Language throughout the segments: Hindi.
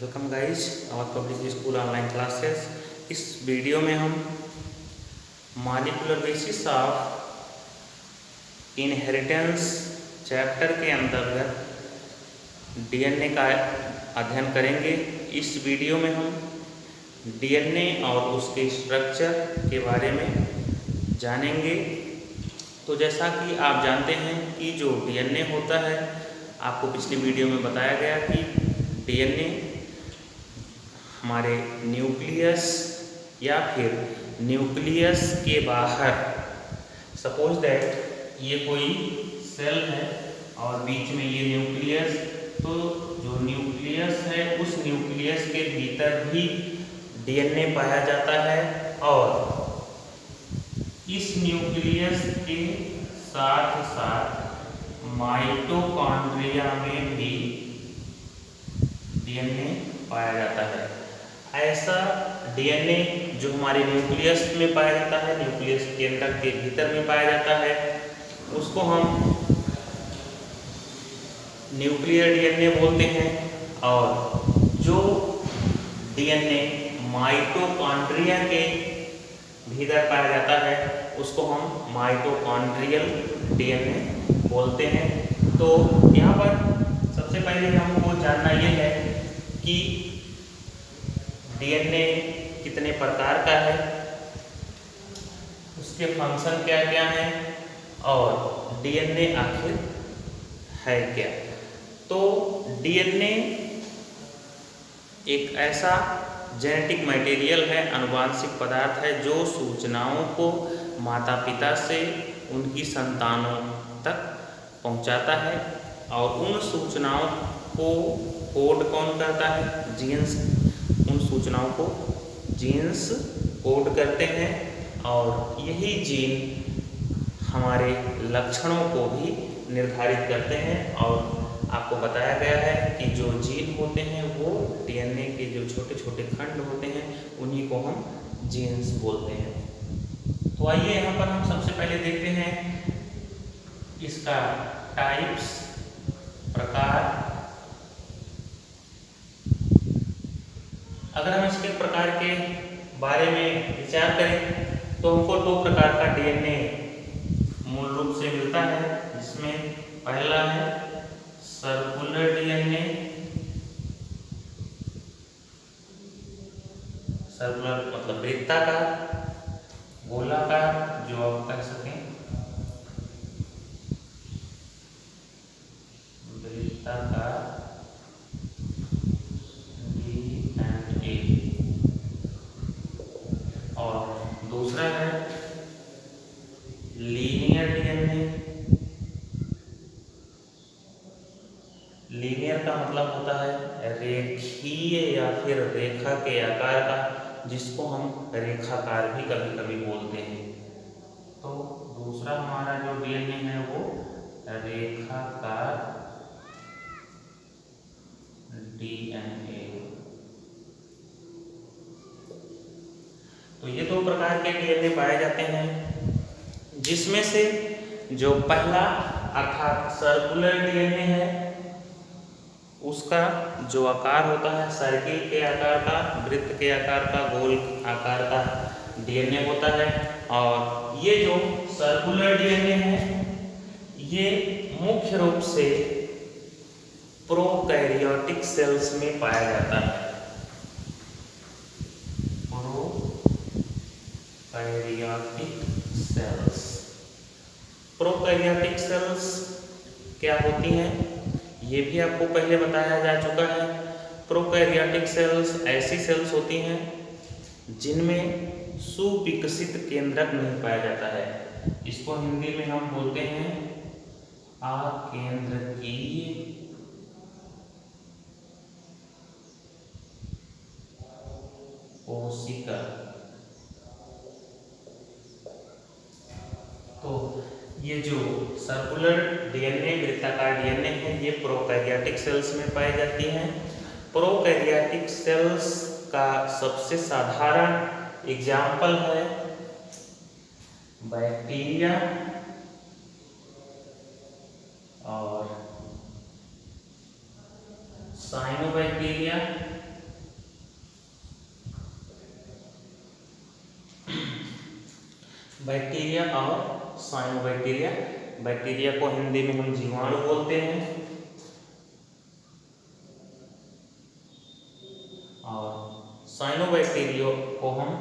Welcome guys our public school online classes. इस वीडियो में हम molecular basis of inheritance chapter के अंतर्गत डीएनए का अध्ययन करेंगे। इस वीडियो में हम डीएनए और उसके स्ट्रक्चर के बारे में जानेंगे। तो जैसा कि आप जानते हैं कि जो डीएनए होता है, आपको पिछली वीडियो में बताया गया कि डीएनए हमारे न्यूक्लियस या फिर न्यूक्लियस के बाहर, सपोज दैट ये कोई सेल है और बीच में ये न्यूक्लियस, तो जो न्यूक्लियस है उस न्यूक्लियस के भीतर भी डीएनए पाया जाता है और इस न्यूक्लियस के साथ साथ माइटोकॉन्ड्रिया में भी डीएनए पाया जाता है। ऐसा डीएनए जो हमारे न्यूक्लियस में पाया जाता है, न्यूक्लियस केंद्रक के भीतर में पाया जाता है, उसको हम न्यूक्लियर डीएनए बोलते हैं। और जो डीएनए माइटोकॉन्ड्रिया के भीतर पाया जाता है उसको हम माइटोकॉन्ड्रियल डीएनए बोलते हैं। तो यहाँ पर सबसे पहले हमको जानना ये है कि डीएनए कितने प्रकार का है, उसके फंक्शन क्या क्या हैं और डीएनए आखिर है क्या। तो डीएनए एक ऐसा जेनेटिक मटेरियल है, अनुवांशिक पदार्थ है जो सूचनाओं को माता पिता से उनकी संतानों तक पहुंचाता है और उन सूचनाओं को कोड कौन करता है, जीन्स। उन सूचनाओं को जीन्स कोड करते हैं और यही जीन हमारे लक्षणों को भी निर्धारित करते हैं। और आपको बताया गया है कि जो जीन होते हैं वो डीएनए के जो छोटे छोटे खंड होते हैं उन्हीं को हम जीन्स बोलते हैं। तो आइए यहाँ पर हम सबसे पहले देखते हैं इसका टाइप्स, प्रकार। अगर हम इसके प्रकार के बारे में विचार करें तो हमको दो प्रकार का डीएनए मूल रूप से मिलता है, जिसमें पहला है सर्कुलर डीएनए। सर्कुलर मतलब वृत्ताकार, गोलाकार, जो आप कह सकें वृत्ताकार डीएनए। और दूसरा है लीनियर डीएनए। लीनियर का मतलब होता है रेखीय या फिर रेखा के आकार का, जिसको हम रेखाकार भी कभी कभी बोलते हैं। तो दूसरा हमारा जो डीएनए है वो रेखाकार डीएनए। तो ये दो प्रकार के डीएनए पाए जाते हैं, जिसमें से जो पहला अर्थात सर्कुलर डीएनए है उसका जो आकार होता है सर्किल के आकार का, वृत्त के आकार का, गोल आकार का डीएनए होता है। और ये जो सर्कुलर डीएनए है ये मुख्य रूप से प्रोकैरियोटिक सेल्स में पाया जाता है। Prokaryotic cells. प्रोकैरियोटिक सेल्स क्या होती हैं ये भी आपको पहले बताया जा चुका है। प्रोकैरियोटिक सेल्स ऐसी सेल्स होती हैं जिनमें सुविकसित केंद्रक नहीं पाया जाता है। इसको हिंदी में हम बोलते हैं अकेंद्रकीय कोशिका। तो ये जो सर्कुलर डीएनए, वृत्ताकार डीएनए है, ये प्रोकैरियोटिक सेल्स में पाई जाती हैं। प्रोकैरियोटिक सेल्स का सबसे साधारण एग्जाम्पल है बैक्टीरिया और साइनोबैक्टीरिया बैक्टीरिया और साइनोबैक्टीरिया। बैक्टीरिया को हिंदी में हम जीवाणु बोलते हैं और साइनोबैक्टीरिया को हम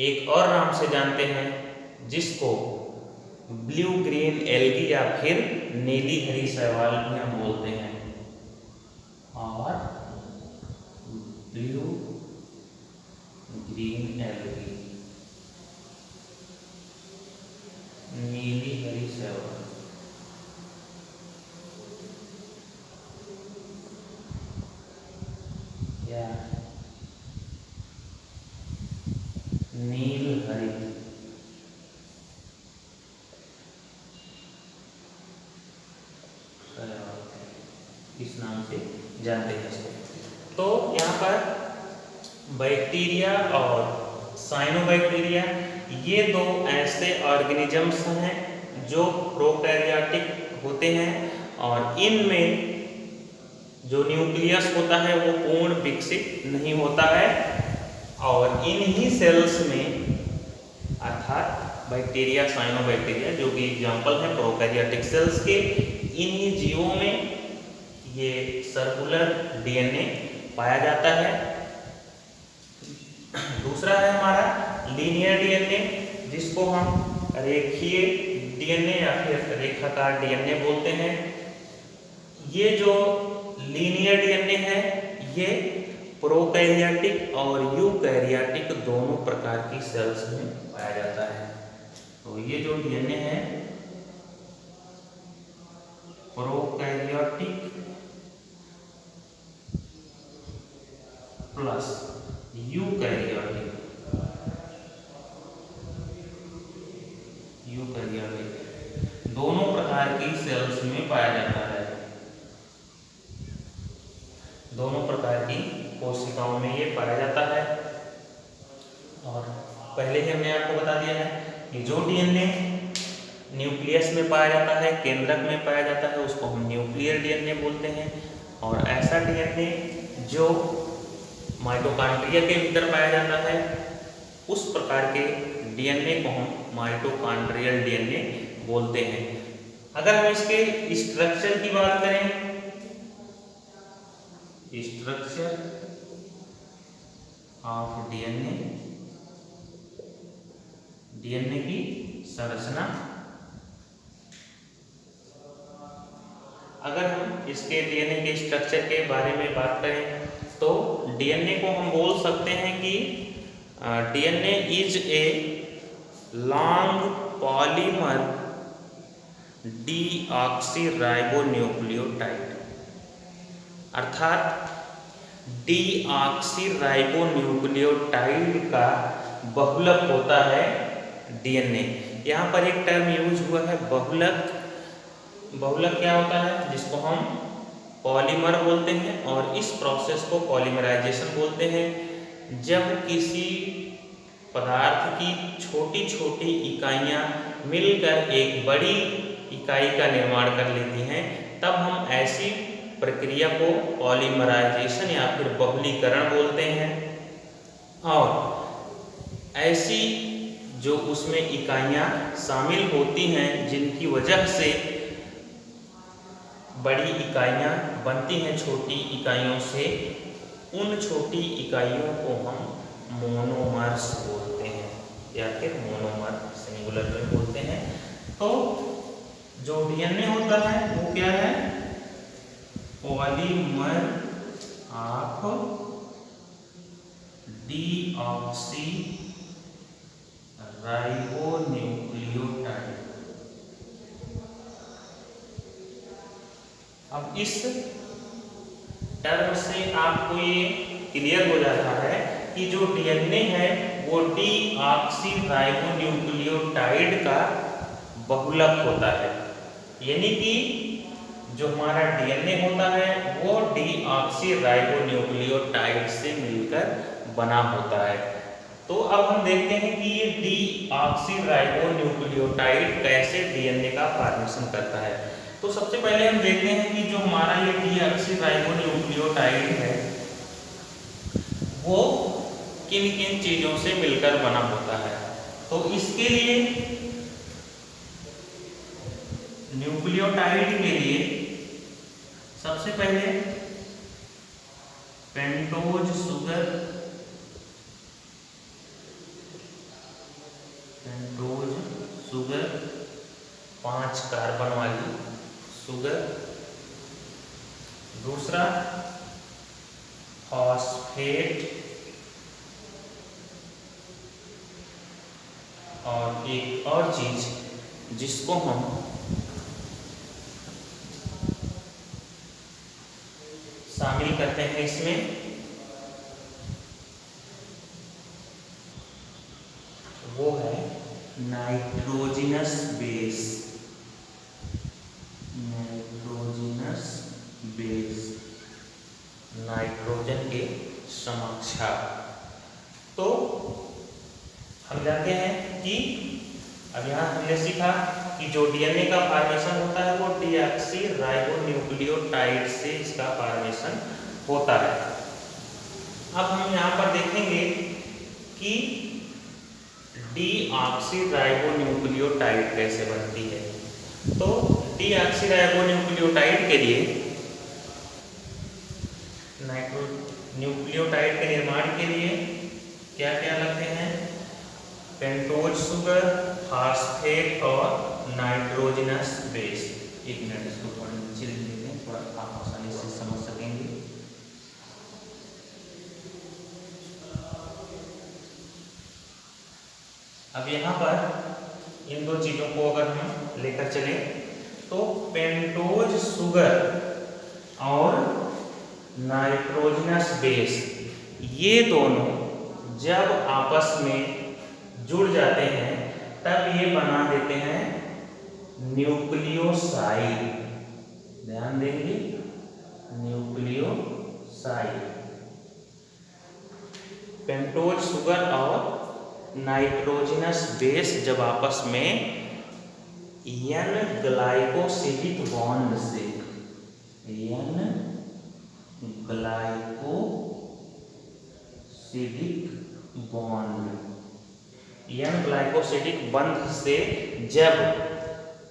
एक और नाम से जानते हैं जिसको ब्लू ग्रीन एल्गी या फिर नीली हरी शैवाल भी हम बोलते हैं। और ब्लू ग्रीन एल्गी, नीली हरी शैवाल, या नील हरी इस नाम से जानते हैं इसको। तो यहाँ पर बैक्टीरिया और साइनोबैक्टीरिया ये दो ऐसे ऑर्गेनिजम्स हैं जो प्रोकैरियोटिक होते हैं और इनमें जो न्यूक्लियस होता है वो पूर्ण विकसित नहीं होता है और इन्हीं सेल्स में अर्थात बैक्टीरिया साइनोबैक्टीरिया जो कि एग्जाम्पल है प्रोकैरियोटिक सेल्स के, इन्हीं जीवों में ये सर्कुलर डीएनए पाया जाता है। दूसरा है हमारा लीनियर डीएनए जिसको हम रेखीय डीएनए या फिर रेखाकार डीएनए बोलते हैं। ये जो लीनियर डीएनए है ये प्रोकैरियोटिक और यूकैरियोटिक दोनों प्रकार की सेल्स में पाया जाता है। तो ये जो डीएनए है प्रोकैरियोटिक प्लस यूकैरियोटिक दोनों प्रकार की सेल्स में पाया जाता है। दोनों प्रकार की कोशिकाओं में ये पाया जाता है। और पहले ही हमने आपको बता दिया है कि जो डीएनए न्यूक्लियस में पाया जाता है, केंद्रक में पाया जाता है, उसको हम न्यूक्लियर डीएनए बोलते हैं। और ऐसा डीएनए जो माइटोकॉन्ड्रिया के भीतर पाया जाता है उस प्रकार के डीएनए को हम माइटोकॉन्ड्रियल डीएनए बोलते हैं। अगर हम इसके स्ट्रक्चर की बात करें, स्ट्रक्चर ऑफ डीएनए, डीएनए की संरचना, अगर हम इसके डीएनए के स्ट्रक्चर के बारे में बात करें तो डीएनए को हम बोल सकते हैं कि DNA is a long polymer deoxyribonucleotide, अर्थात डीऑक्सीराइबोन्यूक्लियोटाइड का बहुलक होता है डीएनए। यहाँ पर एक टर्म यूज हुआ है बहुलक। बहुलक क्या होता है? जिसको हम पॉलीमर बोलते हैं और इस प्रोसेस को पॉलीमराइजेशन बोलते हैं। जब किसी पदार्थ की छोटी छोटी इकाइयाँ मिलकर एक बड़ी इकाई का निर्माण कर लेती हैं तब हम ऐसी प्रक्रिया को पॉलीमराइजेशन या फिर बहुलीकरण बोलते हैं। और ऐसी जो उसमें इकाइयाँ शामिल होती हैं जिनकी वजह से बड़ी इकाइयाँ बनती हैं छोटी इकाइयों से, उन छोटी इकाइयों को हम मोनोमर्स बोलते हैं या फिर मोनोमर सिंगुलर में बोलते हैं। तो जो डीएनए होता है वो क्या है? Polymer of deoxyribonucleotide. अब इस टर्म से आपको ये क्लियर हो जाता है कि जो डीएनए है वो डीऑक्सीराइबोन्यूक्लियोटाइड का बहुलक होता है, यानी कि जो हमारा डीएनए होता है वो डीऑक्सीराइबोन्यूक्लियोटाइड से मिलकर बना होता है। तो अब हम देखते हैं कि ये डीऑक्सीराइबोन्यूक्लियोटाइड कैसे डीएनए का फॉर्मेशन करता है। तो सबसे पहले हम देखते हैं कि जो हमारा ये डीऑक्सीराइबोन्यूक्लियोटाइड है वो किन किन चीज़ों से मिलकर बना होता है। तो इसके लिए न्यूक्लियोटाइड के लिए सबसे पहले pentose sugar, pentose sugar 5 carbon वाली शुगर। दूसरा फॉस्फेट, और एक और चीज जिसको हम शामिल करते हैं इसमें, वो है nitrogenous base. Nitrogenous base, nitrogen के समाक्षार। तो हम जानते हैं कि अब यहाँ हमने सीखा कि जो डीएनए का फॉर्मेशन होता है वो डीऑक्सी राइबोन्यूक्लियोटाइड से इसका फॉर्मेशन होता है। अब हम यहाँ पर देखेंगे कि डीऑक्सी राइबोन्यूक्लियोटाइड कैसे बनती है। तो डीऑक्सी राइबोन्यूक्लियोटाइड के लिए न्यूक्लियोटाइड के निर्माण के लिए क्या क्या लगते हैं? पेंटोज शुगर, फॉस्फेट और नाइट्रोजिनस बेस। एक मिनट इसको थोड़ा नीचे लिख देते हैं, थोड़ा आप आसानी से समझ सकेंगे। अब यहाँ पर इन दो चीजों को अगर हम लेकर चलें तो पेंटोज शुगर और नाइट्रोजिनस बेस, ये दोनों जब आपस में जुड़ जाते हैं तब ये बना देते हैं न्यूक्लियोसाइड। ध्यान देंगे, न्यूक्लियोसाइड। पेंटोज शुगर और नाइट्रोजिनस बेस जब आपस में एन ग्लाइकोसिलिक बॉन्ड से, एन ग्लाइकोसिलिक बॉन्ड, एन ग्लाइकोसिलिक बंध से जब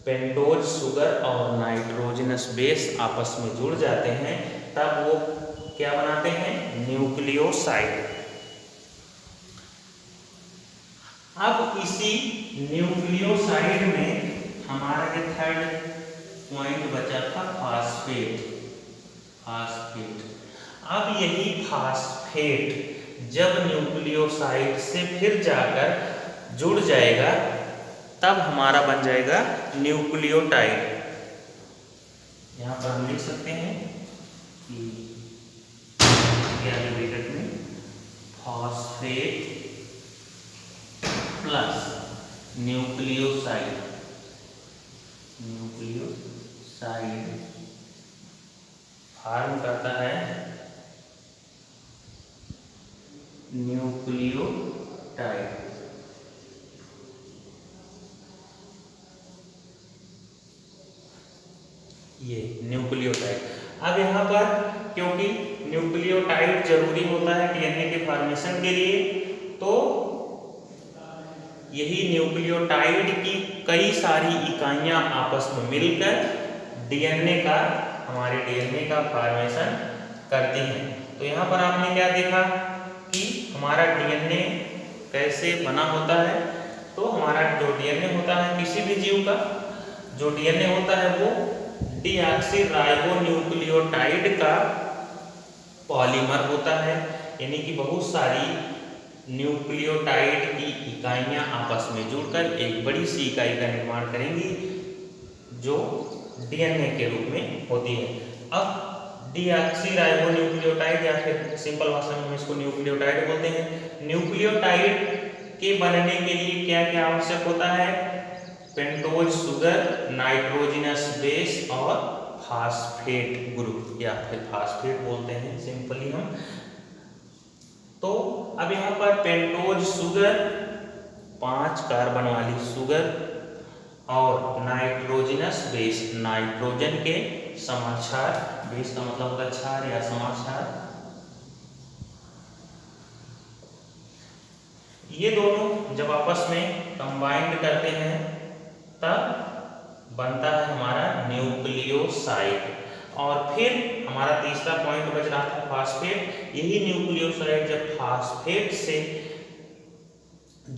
पेंटोज शुगर और नाइट्रोजिनस बेस आपस में जुड़ जाते हैं तब वो क्या बनाते हैं? न्यूक्लियोसाइड। अब इसी न्यूक्लियोसाइड में हमारा जो थर्ड पॉइंट बचा था फॉस्फेट। फॉस्फेट, अब यही फॉस्फेट जब न्यूक्लियोसाइड से फिर जाकर जुड़ जाएगा तब हमारा बन जाएगा न्यूक्लियोटाइड। यहाँ पर हम लिख सकते हैं कि ब्रैकेट में phosphate plus nucleoside, nucleoside form करता है न्यूक्लियोटाइड। ये न्यूक्लियोटाइड। अब यहाँ पर क्योंकि न्यूक्लियोटाइड जरूरी होता है डीएनए के फॉर्मेशन के लिए, तो यही न्यूक्लियोटाइड की कई सारी इकाइयां आपस में मिलकर डीएनए का, हमारे डीएनए का फॉर्मेशन करती हैं। तो यहाँ पर आपने क्या देखा कि हमारा डीएनए कैसे बना होता है। तो हमारा जो डीएनए होता है किसी भी जीव का, जो डीएनए होता है वो डीऑक्सी राइबोन्यूक्लियोटाइड का पॉलीमर होता है, यानी कि बहुत सारी न्यूक्लियोटाइड की इकाइयां आपस में जुड़कर एक बड़ी सी इकाई का निर्माण करेंगी जो डीएनए के रूप में होती है। अब डीऑक्सी राइबोन्यूक्लियोटाइड या फिर सिंपल भाषा में हम इसको न्यूक्लियोटाइड बोलते हैं। न्यूक्लियोटाइड के बनने के लिए क्या क्या आवश्यक होता है? पेंटोज शुगर, नाइट्रोजिनस बेस और फॉस्फेट ग्रुप, या फिर फॉस्फेट बोलते हैं सिंपली हम। तो अब यहाँ पर पेंटोज शुगर 5 कार्बन वाली शुगर और नाइट्रोजिनस बेस, नाइट्रोजन के समाक्षार, बेस का मतलब होता है क्षार या समाक्षार, ये दोनों जब आपस में कंबाइंड करते हैं तब बनता है हमारा न्यूक्लियोसाइड। और फिर हमारा तीसरा पॉइंट बच रहा था फास्फेट। यही न्यूक्लियोसाइड जब फास्फेट से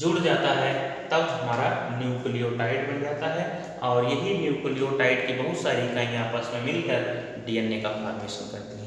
जुड़ जाता है तब हमारा न्यूक्लियोटाइड बन जाता है, और यही न्यूक्लियोटाइड की बहुत सारी इकाइयाँ आपस में मिलकर डीएनए का फॉर्मेशन करती हैं।